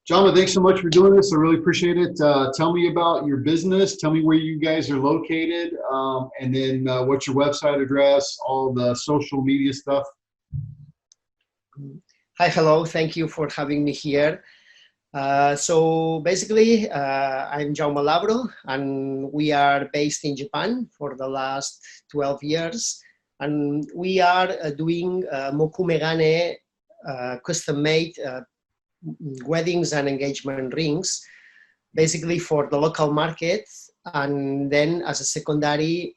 Jaume, thanks so much for doing this. I really appreciate it. Tell me about your business. Tell me where you guys are located, and then what's your website address, all the social media stuff. Hi, hello. Thank you for having me here. So basically, I'm Jaume Labro, and we are based in Japan for the last 12 years. And we are doing mokumegane, custom-made weddings and engagement rings, basically for the local market, and then as a secondary,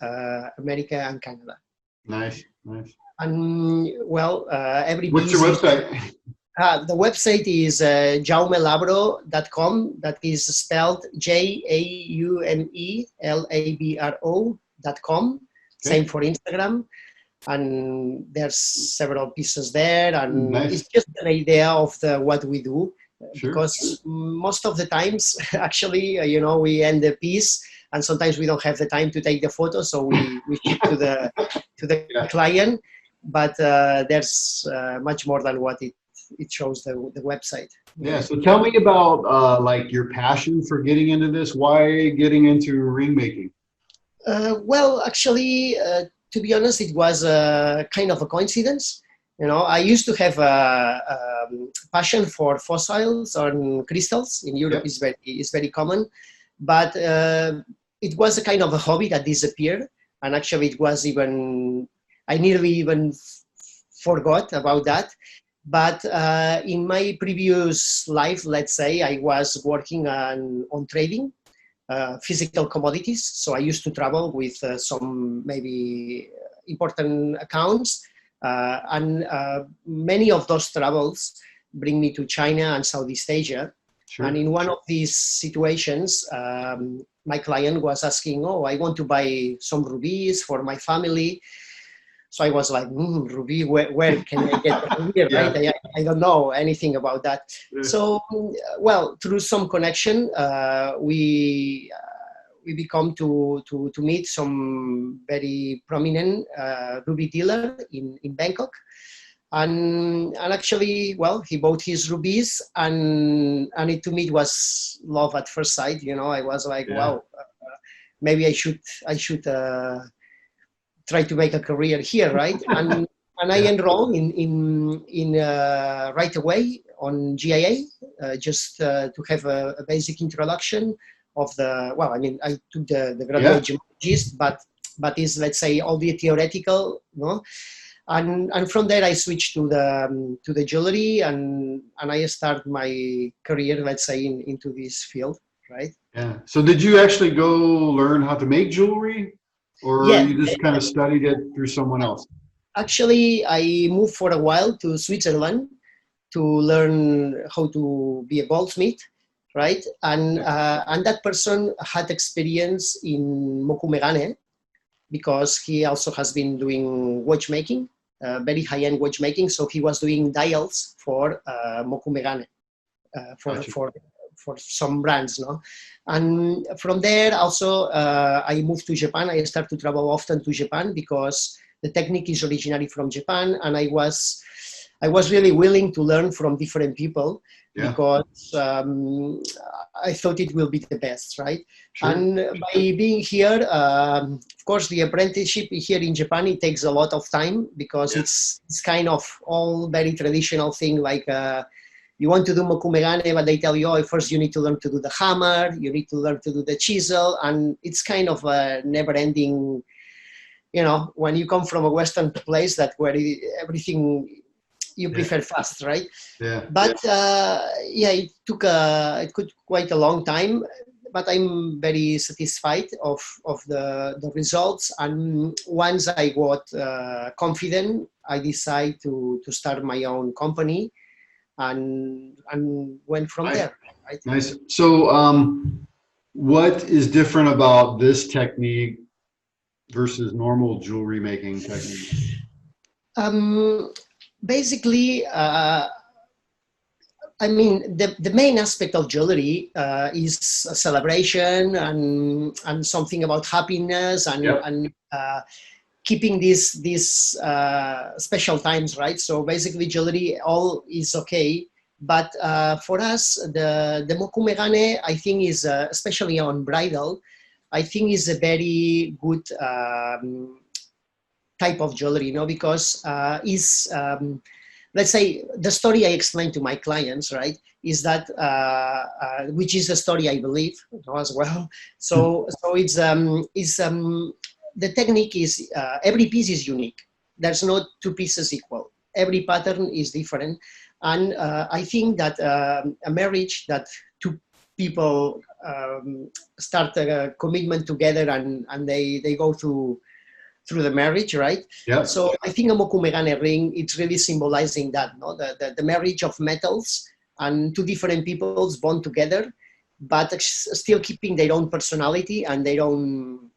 America and Canada. Nice, nice. And well, What's your website? The website is jaumelabro.com. That is spelled JAUMELABRO.com. Okay. Same for Instagram. And there's several pieces there, and nice. It's just an idea of what we do. Sure. Because most of the times, actually, we end the piece, and sometimes we don't have the time to take the photo, so we ship to the yeah. client. But there's much more than what it shows the website. Yeah. So tell me about like your passion for getting into this. Why getting into ring making? Well, actually, to be honest, it was kind of a coincidence. I used to have a passion for fossils and crystals. In Europe, yeah. is very common, but it was a kind of a hobby that disappeared. And actually, it was I nearly even forgot about that. But in my previous life, let's say, I was working on trading. Physical commodities. So I used to travel with some maybe important accounts, and many of those travels bring me to China and Southeast Asia. Sure. And in one of these situations, my client was asking, I want to buy some rubies for my family. So I was like, ruby, where can I get the ruby? Yeah. Right? I don't know anything about that. Yeah. So, well, through some connection, we become to meet some very prominent ruby dealer in Bangkok. And actually, well, he bought his rubies, and it to me it was love at first sight. I was like, yeah. Wow, maybe I should try to make a career here, right? And I enrolled in right away on GIA, just to have a basic introduction of the. Well, I mean, I took the graduate gemologist, but is, let's say, all the theoretical, And from there I switched to the jewelry, and I start my career, let's say, into this field, right? Yeah. So did you actually go learn how to make jewelry? Or you just kind of studied it through someone else? Actually, I moved for a while to Switzerland to learn how to be a goldsmith, right? And that person had experience in mokumegane, because he also has been doing watchmaking, very high-end watchmaking. So he was doing dials for mokumegane, for some brands, no? And from there also, I moved to Japan. I started to travel often to Japan because the technique is originally from Japan, and I was really willing to learn from different people, because I thought it will be the best, right? Sure. And by being here, of course, the apprenticeship here in Japan, it takes a lot of time, because it's kind of all very traditional thing, like you want to do mokumegane, but they tell you, first you need to learn to do the hammer, you need to learn to do the chisel, and it's kind of a never-ending, when you come from a Western place where everything you prefer fast, right? Yeah. But it took quite a long time, but I'm very satisfied of the results. And once I got confident, I decided to start my own company. And went from there. Right? Nice. So what is different about this technique versus normal jewelry making technique? Basically, I mean, the main aspect of jewelry is a celebration and something about happiness and keeping these special times, right? So basically, jewelry all is okay, But for us, the moku megane, I think is, especially on bridal, I think is a very good type of jewelry, because is, let's say, the story I explain to my clients, right, is that, which is a story I believe, as well. So the technique is, every piece is unique. There's no two pieces equal. Every pattern is different. And I think that a marriage that two people start a commitment together, and they go through the marriage, right? Yeah. So I think a moku megane ring, it's really symbolizing that, no, the marriage of metals, and two different peoples bond together, but still keeping their own personality and their own,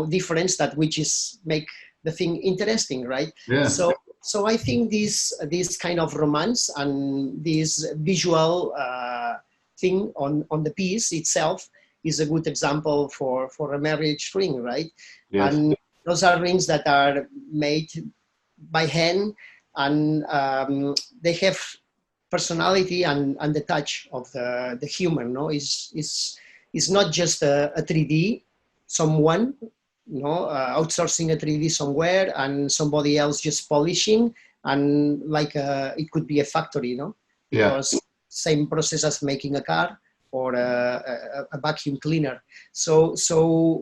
difference, that which is make the thing interesting, right? Yeah. So I think this kind of romance and this visual thing on the piece itself is a good example for a marriage ring, right? Yes. And those are rings that are made by hand, and they have personality and the touch of the human. No, is not just a 3D someone, outsourcing a 3D somewhere and somebody else just polishing, and like it could be a factory, because same process as making a car or a vacuum cleaner. So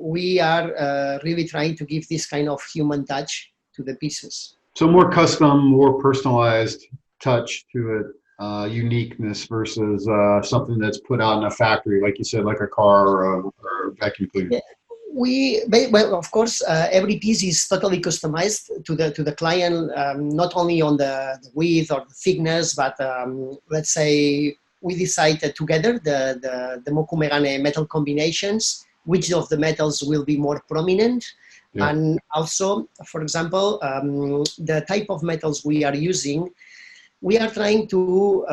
we are really trying to give this kind of human touch to the pieces. So more custom, more personalized touch to it, uniqueness versus something that's put out in a factory, like you said, like a car or a vacuum cleaner. Yeah. Well, of course, every piece is totally customized to the client, not only on the width or the thickness, but let's say we decide together the moku megane metal combinations, which of the metals will be more prominent. Yeah. And also, for example, the type of metals we are using, we are trying to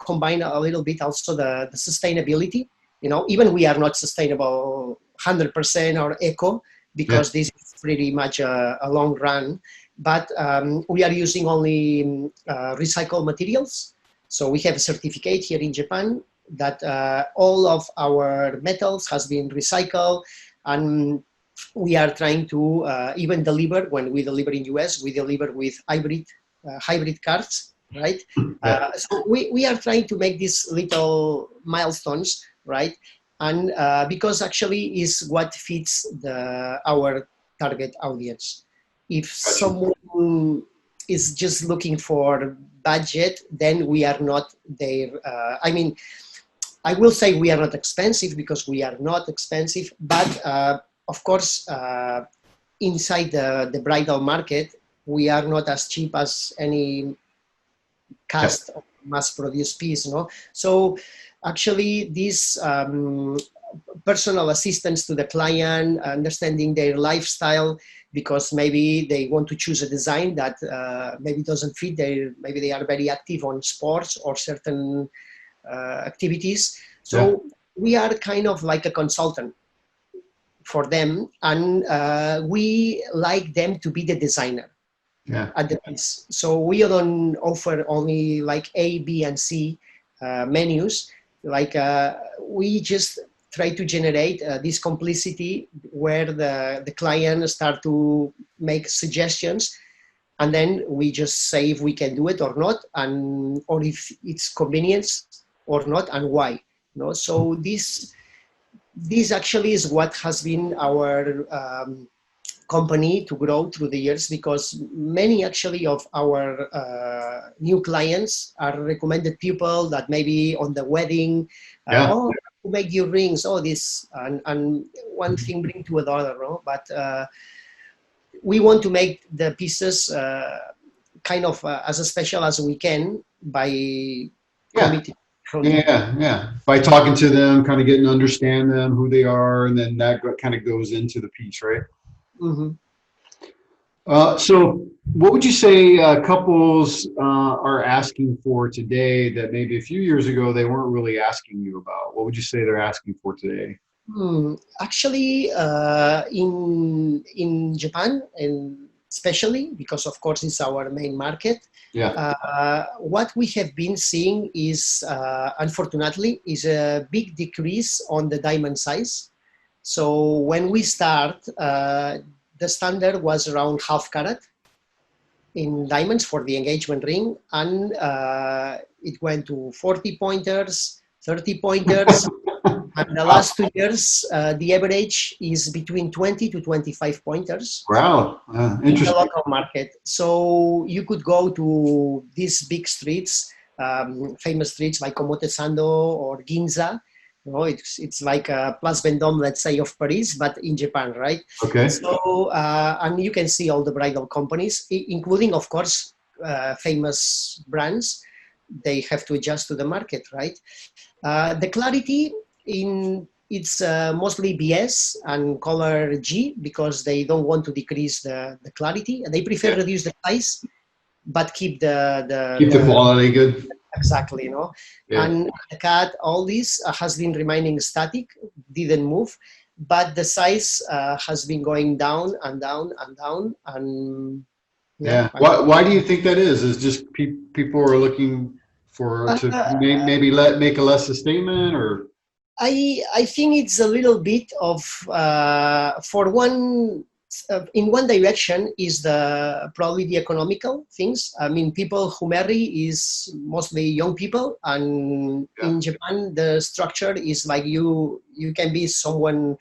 combine a little bit also the sustainability. Even we are not sustainable 100% or eco, because this is pretty much a long run, but we are using only recycled materials. So we have a certificate here in Japan that all of our metals has been recycled, and we are trying to even deliver, when we deliver in US, we deliver with hybrid cards, right? So we are trying to make these little milestones, right? And because actually is what fits our target audience. If someone is just looking for budget, then we are not there. I mean, I will say we are not expensive, because we are not expensive, but of course, inside the bridal market, we are not as cheap as any cast or mass-produced piece, So actually, this personal assistance to the client, understanding their lifestyle, because maybe they want to choose a design that maybe doesn't fit maybe they are very active on sports or certain activities. So we are kind of like a consultant for them, and we like them to be the designer at the piece. So we don't offer only like A, B, and C menus. Like we just try to generate this complicity where the client start to make suggestions, and then we just say if we can do it or not, and or if it's convenience or not, and why. So this actually is what has been our company to grow through the years, because many actually of our new clients are recommended people that maybe on the wedding, who make you rings, this, and one thing bring to another, but we want to make the pieces kind of as special as we can by committing. By talking to them, kind of getting to understand them, who they are, and then that kind of goes into the piece, right? Mm-hmm. So what would you say couples are asking for today that maybe a few years ago they weren't really asking you about? What would you say they're asking for today? Actually, in Japan, and especially because, of course, it's our main market. Yeah. What we have been seeing is, unfortunately, is a big decrease on the diamond size. So when we start, the standard was around half carat in diamonds for the engagement ring, and it went to 40 pointers, 30 pointers. And the last 2 years, the average is between 20 to 25 pointers. Wow. In the Interesting. local market. So you could go to these big streets, famous streets like Omotesando or Ginza. You know, it's like a Place Vendôme, let's say, of Paris, but in Japan, right? Okay. So, and you can see all the bridal companies, including, of course, famous brands. They have to adjust to the market, right? The clarity it's mostly BS and color G because they don't want to decrease the clarity. They prefer reduce the size, but keep the quality good. Exactly, you know. Yeah. And the cat, all this has been remaining static, didn't move, but the size has been going down and down and down. And yeah. Why do you think that is? Is just people are looking for to maybe make a less a statement, or? I think it's a little bit of for one in one direction is probably the economical things. I mean, people who marry is mostly young people, and in Japan the structure is like you can be someone.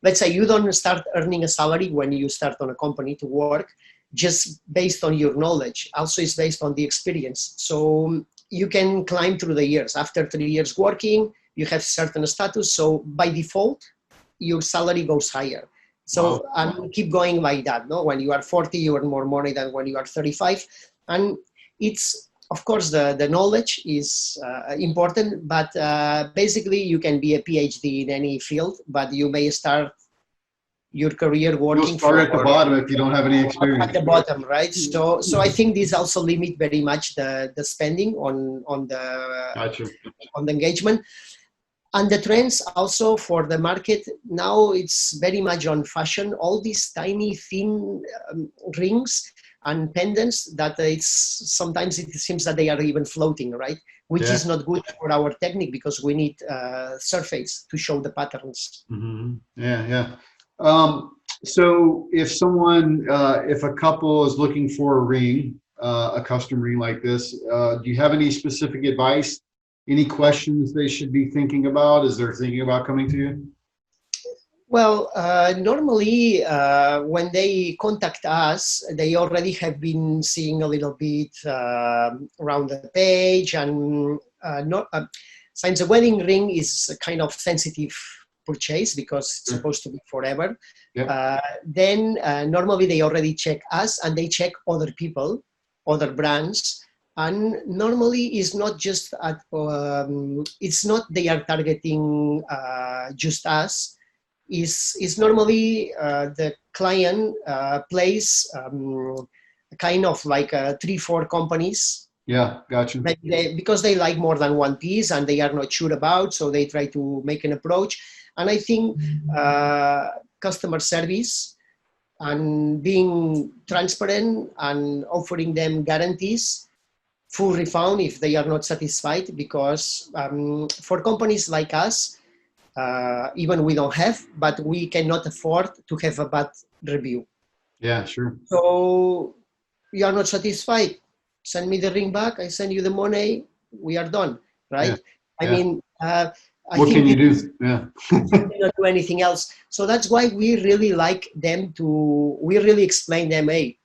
Let's say you don't start earning a salary when you start on a company to work, just based on your knowledge. Also, it's based on the experience. So you can climb through the years. After 3 years working, you have certain status. So by default, your salary goes higher. So and keep going like that. No, when you are 40, you earn more money than when you are 35. And it's, of course, the knowledge is important, but basically you can be a PhD in any field, but you may start your career working. You'll start at the bottom if you don't have any experience. At the bottom, right? So I think this also limit very much the spending on the engagement. And the trends also for the market now, it's very much on fashion. All these tiny thin rings and pendants that sometimes it seems that they are even floating, right? Which is not good for our technique because we need surface to show the patterns. Mm-hmm. Yeah. So if someone, if a couple is looking for a ring, a custom ring like this, do you have any specific advice? Any questions they should be thinking about as they're thinking about coming to you? Well, normally when they contact us, they already have been seeing a little bit around the page, and since a wedding ring is a kind of sensitive purchase because it's supposed to be forever, then normally they already check us and they check other people, other brands. And normally it's not just it's not they are targeting just us. Is normally the client plays kind of like 3-4 companies. Yeah, gotcha. Because they like more than one piece and they are not sure about, so they try to make an approach. And I think customer service and being transparent and offering them guarantees, full refund if they are not satisfied, because for companies like us, even we don't have, but we cannot afford to have a bad review. Yeah, sure. So you are not satisfied, send me the ring back, I send you the money, we are done, right? I mean, what can you do? Yeah. Not do anything else. So that's why we really like them we really explain them, hey,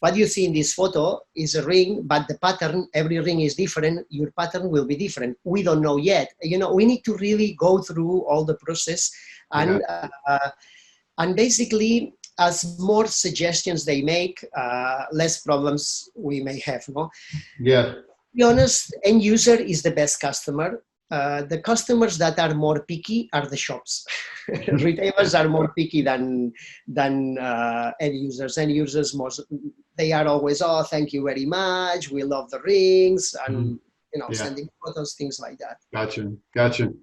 what you see in this photo is a ring, but the pattern, every ring is different. Your pattern will be different. We don't know yet. You know, we need to really go through all the process, and basically, as more suggestions they make, less problems we may have. No? Yeah. To be honest, end user is the best customer. The customers that are more picky are the shops. Retailers are more picky than end users. End users they are always, oh, thank you very much, we love the rings, and sending photos, things like that. Gotcha.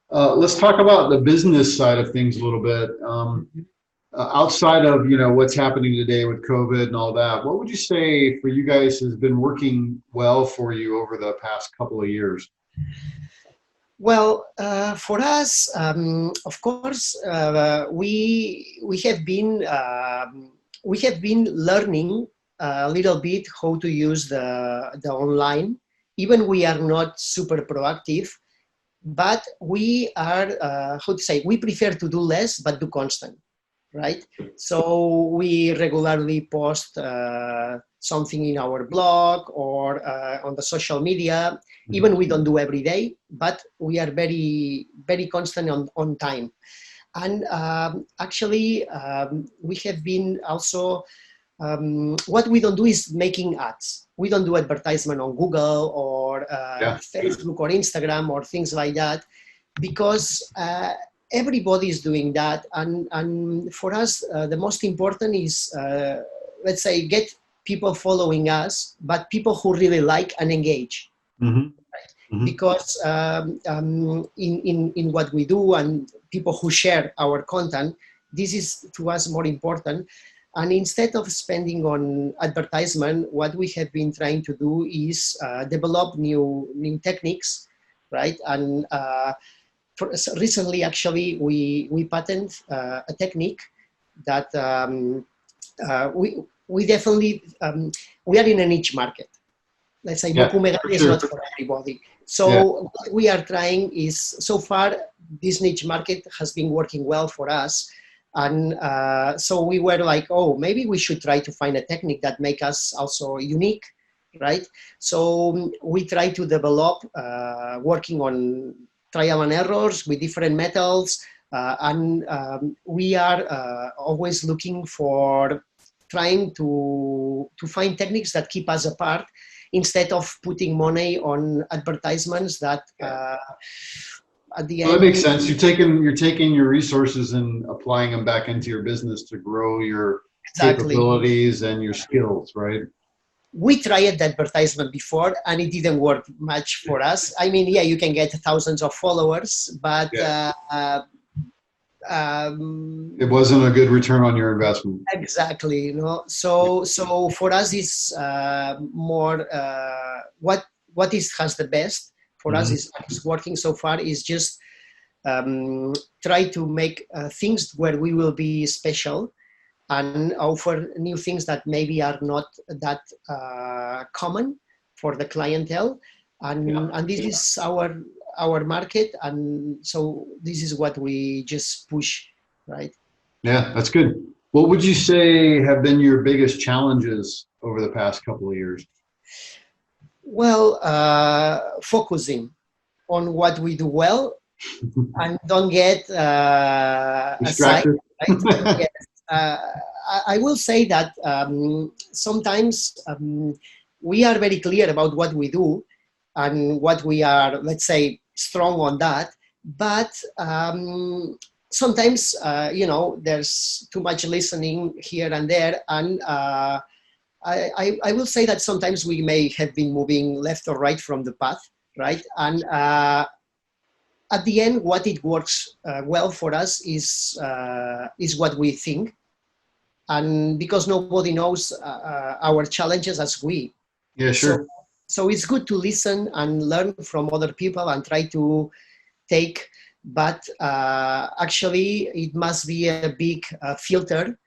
Let's talk about the business side of things a little bit. outside of, what's happening today with COVID and all that, what would you say for you guys has been working well for you over the past couple of years? Well, for us, of course, we have been learning a little bit how to use the online. Even we are not super proactive, but we are how to say, we prefer to do less but do constant, right? So we regularly post something in our blog or on the social media. Even we don't do every day, but we are very, very constant on time. And actually, we have been also, what we don't do is making ads. We don't do advertisement on Google or Yeah. Facebook or Instagram or things like that, because everybody is doing that. And for us, the most important is, let's say, get people following us, but people who really like and engage. Mm-hmm. Mm-hmm. Because in what we do and people who share our content, this is to us more important. And instead of spending on advertisement, what we have been trying to do is develop new techniques, right? And recently, actually, we patented a technique that we definitely, we are in a niche market. Let's say Yeah, Moku Megane for is sure. not for everybody. So Yeah. what we are trying is, so far, this niche market has been working well for us. And so we were like, oh, maybe we should try to find a technique that make us also unique, right? So we try to develop, working on trial and errors with different methods. And we are always looking for trying to find techniques that keep us apart, instead of putting money on advertisements that at the Well, that makes end. sense. You're taking your resources and applying them back into your business to grow your Exactly. capabilities and your skills, right? We tried the advertisement before and it didn't work much for us. I mean, yeah, you can get thousands of followers, but Yeah. um, It wasn't a good return on your investment. exactly, you know. So for us, it's more what is has the best for us Mm-hmm. is working so far is just try to make things where we will be special and offer new things that maybe are not that common for the clientele. Yeah. And this is our market. And so this is what we just push, right? Yeah, that's good. What would you say have been your biggest challenges over the past couple of years? Well, focusing on what we do well and don't get aside, Distracted? right? Yes. I will say that sometimes we are very clear about what we do and what we are, let's say, strong on that. But sometimes, there's too much listening here and there. And I will say that sometimes we may have been moving left or right from the path, right? And at the end, what it works well for us is what we think, and because nobody knows our challenges as we. Yeah, So, sure. so it's good to listen and learn from other people and try to take. But actually, it must be a big filter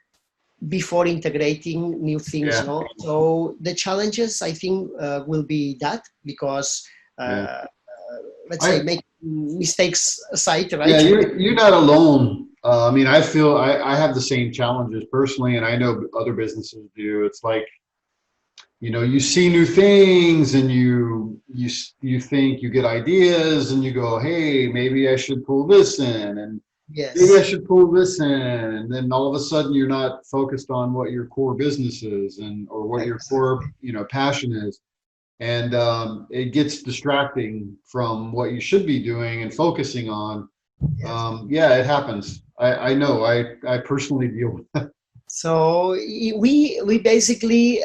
before integrating new things. Yeah, No, so the challenges I think will be that, because yeah. let's say I make mistakes aside, Yeah, right? you're not alone. I mean, I feel I have the same challenges personally, and I know other businesses do. It's like, you see new things, and you think you get ideas, and you go, hey, maybe I should pull this in, and maybe I Yes, should pull this in, and then all of a sudden you're not focused on what your core business is, and or what your core, exactly. passion is, and it gets distracting from what you should be doing and focusing on. Yes. Yeah, it happens. I know. I personally deal with it. So we basically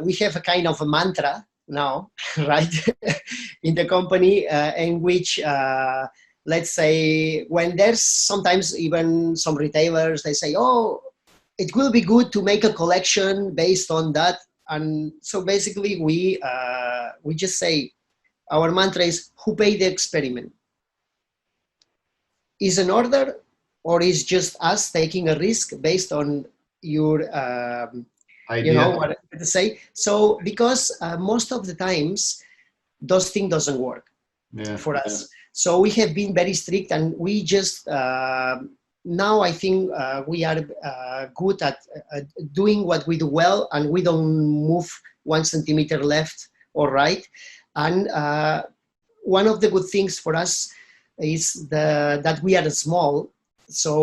we have a kind of a mantra now, right, in the company, in which let's say when there's sometimes even some retailers, they say, oh, it will be good to make a collection based on that. And so basically we just say, our mantra is, who paid the experiment? Is an order, or is just us taking a risk based on your you know Idea. what to say? So because most of the times those thing doesn't work Yeah. for us. So we have been very strict, and we just now I think we are good at doing what we do well, and we don't move 1 centimeter left or right. And one of the good things for us is that we are small. So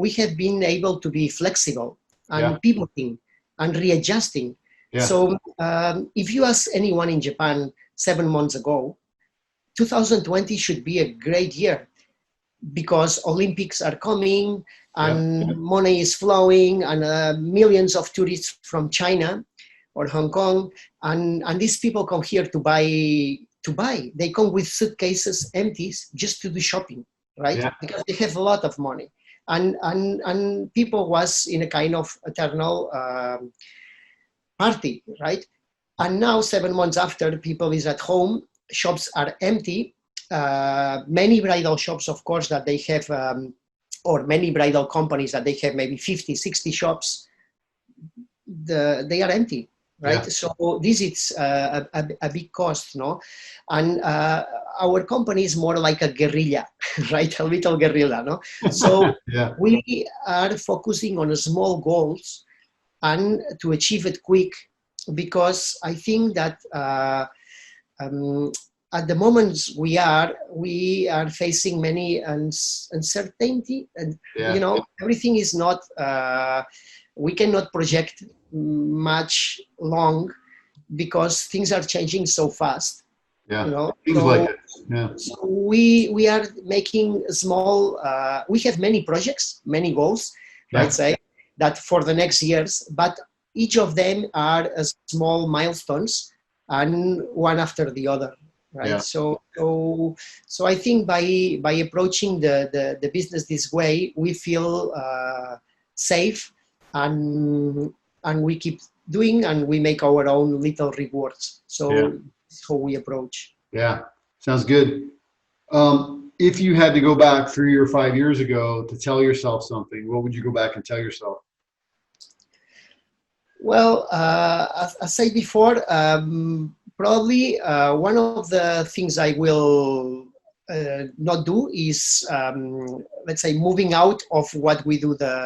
we have been able to be flexible Yeah. and pivoting and readjusting. Yeah. So if you ask anyone in Japan 7 months ago, 2020 should be a great year because Olympics are coming Yeah. and money is flowing, and millions of tourists from China or Hong Kong, and these people come here to buy. They come with suitcases empty just to do shopping, right? Yeah. Because they have a lot of money, and people was in a kind of eternal party, right? And now 7 months after, people is at home, shops are empty. Many bridal shops, of course, that they have, or many bridal companies that they have maybe 50, 60 shops, they are empty, right? Yeah. So this is a big cost, no? And our company is more like a guerrilla, right? A little guerrilla, no? So Yeah. we are focusing on small goals and to achieve it quick, because I think that um, at the moment we are facing many uncertainty, and Yeah. everything is not. We cannot project much long because things are changing so fast. Yeah. Things like So it. Yeah. we are making small. We have many projects, many goals, right? Yeah. Say that for the next years, but each of them are small milestones, and one after the other, right? Yeah. So I think by approaching the business this way, we feel safe, and we keep doing, and we make our own little rewards. Yeah. So that's how we approach. Yeah. Sounds good. If you had to go back 3 or 5 years ago to tell yourself something, what would you go back and tell yourself? Well, as I said before, probably one of the things I will not do is, let's say, moving out of what we do the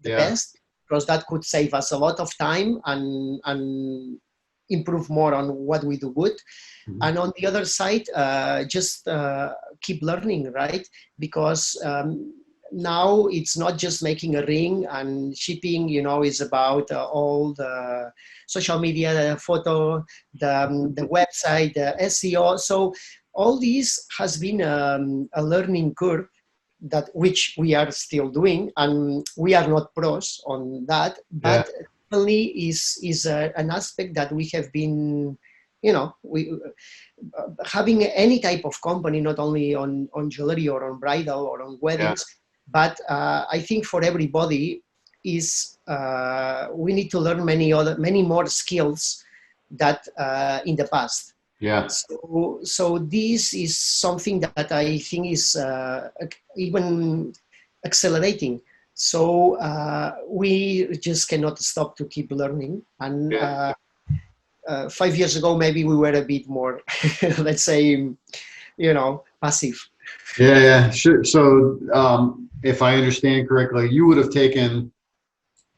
Yeah. best, because that could save us a lot of time and improve more on what we do good. Mhm. And on the other side, just keep learning, right? Because now it's not just making a ring and shipping, is about all the social media, the photo, the website, the SEO. So all this has been a learning curve, that which we are still doing, and we are not pros on that, Yeah. but definitely is an aspect that we have been, we having any type of company, not only on jewelry or on bridal or on Yeah. weddings, but I think for everybody is we need to learn many more skills that in the past. Yeah. So this is something that I think is even accelerating. So we just cannot stop to keep learning. And Yeah. 5 years ago, maybe we were a bit more, let's say, passive. Yeah. Yeah. Sure. So, if I understand correctly, you would have taken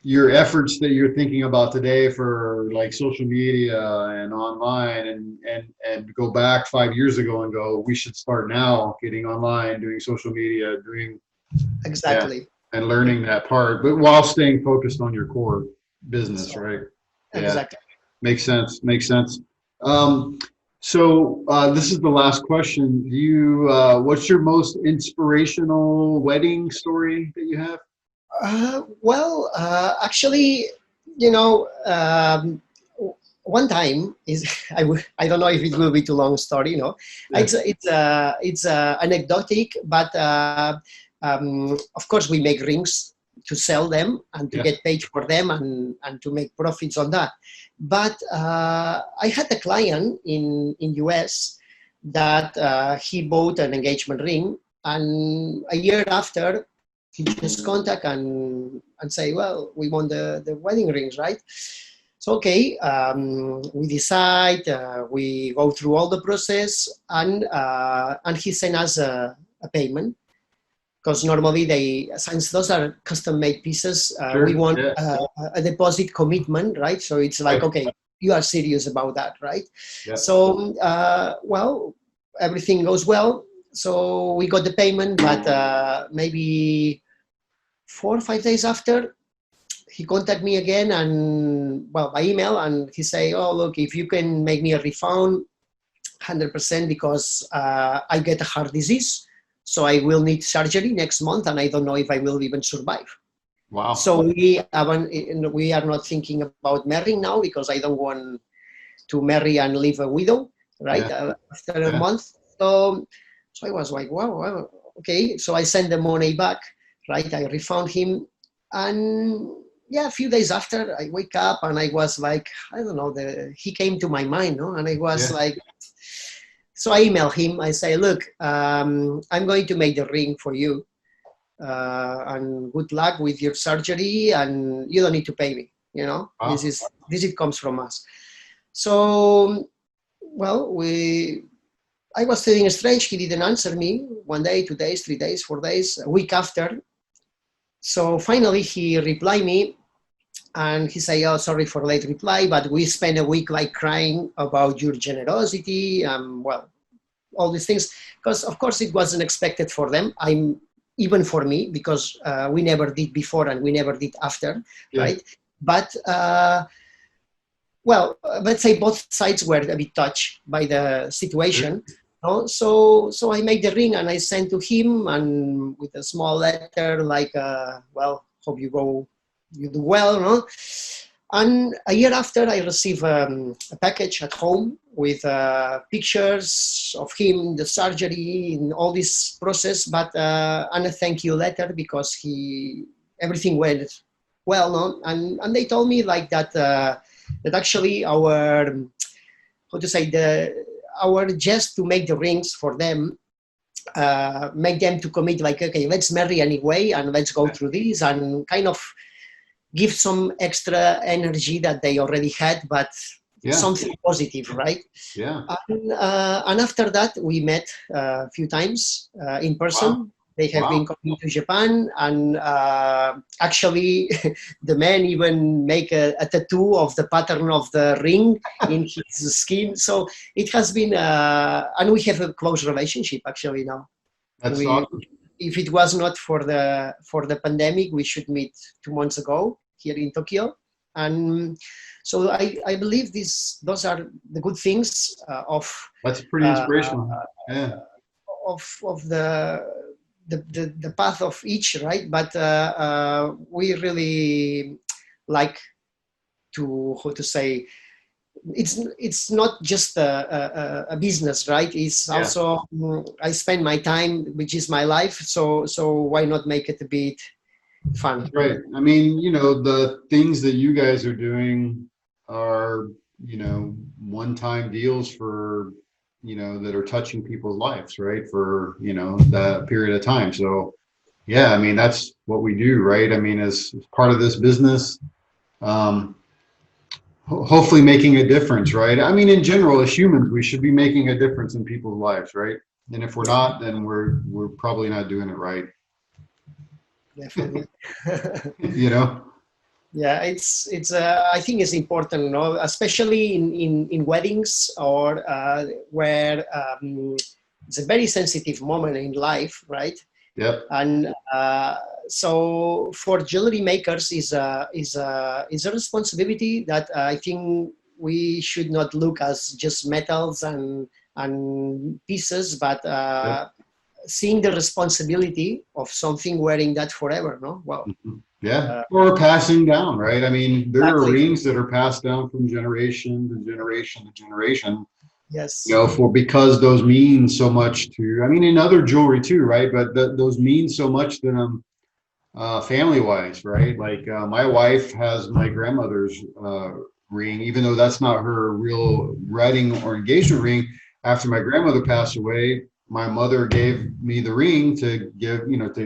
your efforts that you're thinking about today for like social media and online, and go back 5 years ago and go, we should start now getting online, doing social media, doing, yeah, Exactly. and learning that part, but while staying focused on your core business, So, right? Yeah. exactly. Makes sense. Makes sense. Um, so this is the last question. What's your most inspirational wedding story that you have? Well, actually, you know, um, one time is I don't know if it will be too long story, you know. Yeah. It's anecdotic, but of course we make rings to sell them and to Yeah. get paid for them and to make profits on that. But I had a client in US that he bought an engagement ring, and a year after he just contact and say, well, we want the wedding rings, right? So okay, we decide, we go through all the process, and he sent us a payment, because normally they, since those are custom made pieces, Sure. we want Yeah. a deposit commitment, right? So it's like, Right. okay, you are serious about that, right? Yeah. So well, everything goes well. So we got the payment, but maybe 4 or 5 days after, he contacted me again, and well, by email, and he say, oh look, if you can make me a refund 100%, because I get a heart disease, so I will need surgery next month, and I don't know if I will even survive. Wow. So we are not thinking about marrying now, because I don't want to marry and leave a widow, right? Yeah. After a Yeah. month. So I was like, wow, okay. So I sent the money back, right? I refund him, and yeah, a few days after, I wake up and I was like, I don't know, he came to my mind, no? And I was Yeah. like, so I email him. I say, look, I'm going to make the ring for you, and good luck with your surgery, and you don't need to pay me. You know, Wow. this it comes from us. So, well, I was feeling strange. He didn't answer me 1 day, 2 days, 3 days, 4 days, a week after. So finally, he replied me, and he said, "Oh, sorry for late reply, but we spent a week like crying about your generosity. Well, all these things, because of course it wasn't expected for them. I'm even for me, because we never did before and we never did after, Yeah. right? But well, let's say both sides were a bit touched by the Sure. situation. No? So I made the ring and I sent to him, and with a small letter like, well, hope you do well, no? And a year after, I received a package at home with pictures of him, the surgery, and all this process, but and a thank you letter, because everything went well, no? And they told me like that. That actually our, how to say, our just to make the rings for them, make them to commit, like, okay, let's marry anyway, and let's go through this, and kind of give some extra energy that they already had, but Yeah. something positive, right? Yeah. And after that, we met a few times in Wow. person. They have Wow. been coming to Japan, and actually, the man even make a tattoo of the pattern of the ring in his skin. So it has been, and we have a close relationship actually now. That's We, awesome. if it was not for the pandemic, we should meet 2 months ago here in Tokyo, and so I believe those are the good things That's pretty uh, inspirational. Yeah. of the path of each, right? But we really like to, how to say, it's not just a business, right? It's Yeah. also, I spend my time, which is my life. So why not make it a bit fun? That's right. I mean, the things that you guys are doing are, one-time deals for, that are touching people's lives, right? For, that period of time. So, yeah, I mean, that's what we do, right? I mean, as part of this business, um, hopefully making a difference, right? I mean, in general, as humans, we should be making a difference in people's lives, right? And if we're Yeah, not, then we're probably not doing it right. definitely. You know? Yeah, it's I think it's important, no? Especially in weddings, or where it's a very sensitive moment in life, right? Yep. And so for jewelry makers is a responsibility that I think we should not look as just metals and pieces, but Yep. seeing the responsibility of something wearing that forever, no? Wow. Mhm. Yeah. Or passing down, right? I mean, there are Exactly. rings that are passed down from generation to generation to generation, Yes. for because those mean so much to, I mean, in other jewelry too, right? But those mean so much to them, family wise, right? Like, my wife has my grandmother's ring, even though that's not her real wedding or engagement ring. After my grandmother passed away, my mother gave me the ring to give,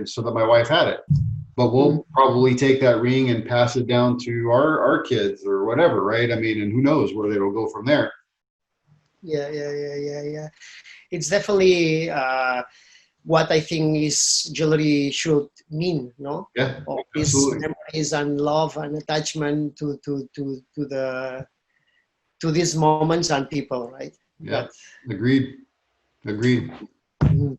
so that my wife had it. But Mm. we'll probably take that ring and pass it down to our kids or whatever, right? I mean, and who knows where it'll go from there. Yeah, yeah, yeah, yeah, yeah. It's definitely what I think is jewelry should mean, no? Yeah, All these absolutely. memories and love and attachment to these moments and people, right? Yeah, That. agreed. Agreed. Mm.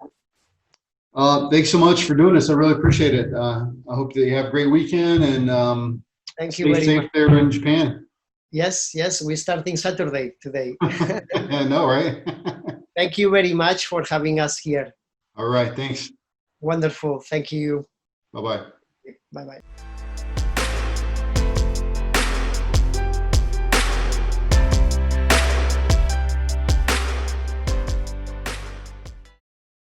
Thanks so much for doing this. I really appreciate it. I hope that you have a great weekend and Thank you stay very safe much. there in Japan. Yes, yes, we're starting Saturday today. I know, right? Thank you very much for having us here. All right. Thanks. Wonderful. Thank you. Bye bye. Bye bye.